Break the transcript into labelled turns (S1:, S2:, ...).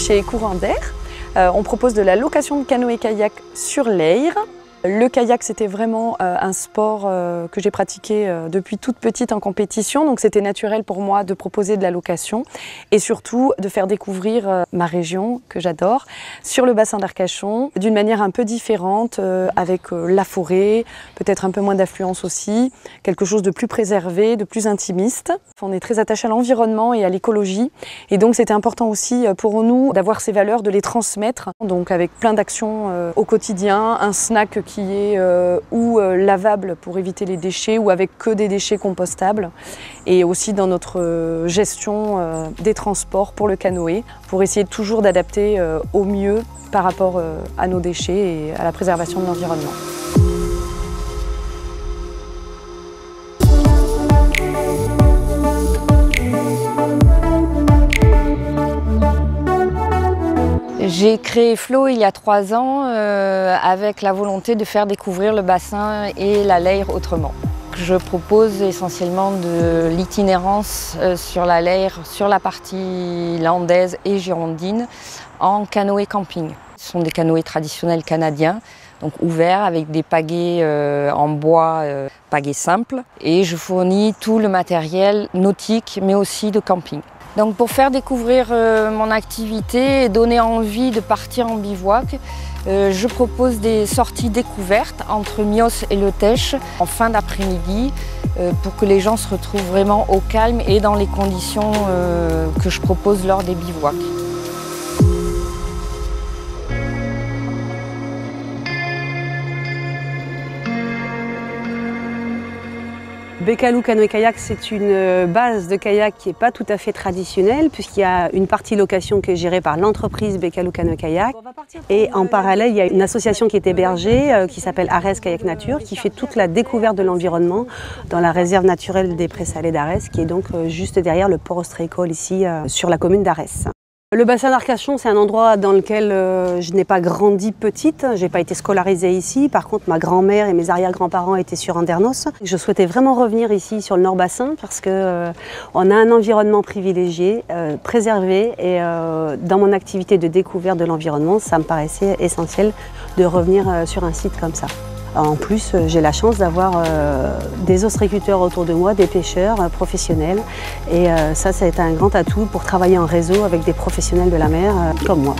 S1: chez Courant d'Air. On propose de la location de canoë-kayak sur l'Ayre. Le kayak, c'était vraiment un sport que j'ai pratiqué depuis toute petite en compétition, donc c'était naturel pour moi de proposer de la location et surtout de faire découvrir ma région, que j'adore, sur le bassin d'Arcachon, d'une manière un peu différente, avec la forêt, peut-être un peu moins d'affluence aussi, quelque chose de plus préservé, de plus intimiste. On est très attaché à l'environnement et à l'écologie, et donc c'était important aussi pour nous d'avoir ces valeurs, de les transmettre, donc avec plein d'actions au quotidien, un snack qui est lavable pour éviter les déchets ou avec que des déchets compostables, et aussi dans notre gestion des transports pour le canoë, pour essayer toujours d'adapter au mieux par rapport à nos déchets et à la préservation de l'environnement.
S2: J'ai créé Flow il y a 3 ans avec la volonté de faire découvrir le bassin et la Leyre autrement. Je propose essentiellement de l'itinérance sur la Leyre, sur la partie landaise et girondine, en canoë camping. Ce sont des canoës traditionnels canadiens, donc ouverts avec des pagaies en bois, pagaies simples. Et je fournis tout le matériel nautique mais aussi de camping. Donc pour faire découvrir mon activité et donner envie de partir en bivouac, je propose des sorties découvertes entre Mios et Le Teche en fin d'après-midi pour que les gens se retrouvent vraiment au calme et dans les conditions que je propose lors des bivouacs.
S3: Bekalou Canoë-Kayak, c'est une base de kayak qui n'est pas tout à fait traditionnelle, puisqu'il y a une partie location qui est gérée par l'entreprise Bekalou Canoë-Kayak. Et en parallèle, il y a une association qui est hébergée, qui s'appelle Arès Kayak Nature, qui fait toute la découverte de l'environnement dans la réserve naturelle des Prés Salés d'Arès, qui est donc juste derrière le port ostréicole ici, sur la commune d'Arès. Le bassin d'Arcachon, c'est un endroit dans lequel je n'ai pas grandi petite. Je n'ai pas été scolarisée ici. Par contre, ma grand-mère et mes arrière-grands-parents étaient sur Andernos. Je souhaitais vraiment revenir ici sur le Nord-Bassin parce qu'on a un environnement privilégié, préservé. Et dans mon activité de découverte de l'environnement, ça me paraissait essentiel de revenir sur un site comme ça. En plus, j'ai la chance d'avoir des ostréiculteurs autour de moi, des pêcheurs professionnels. Et ça a été un grand atout pour travailler en réseau avec des professionnels de la mer comme moi.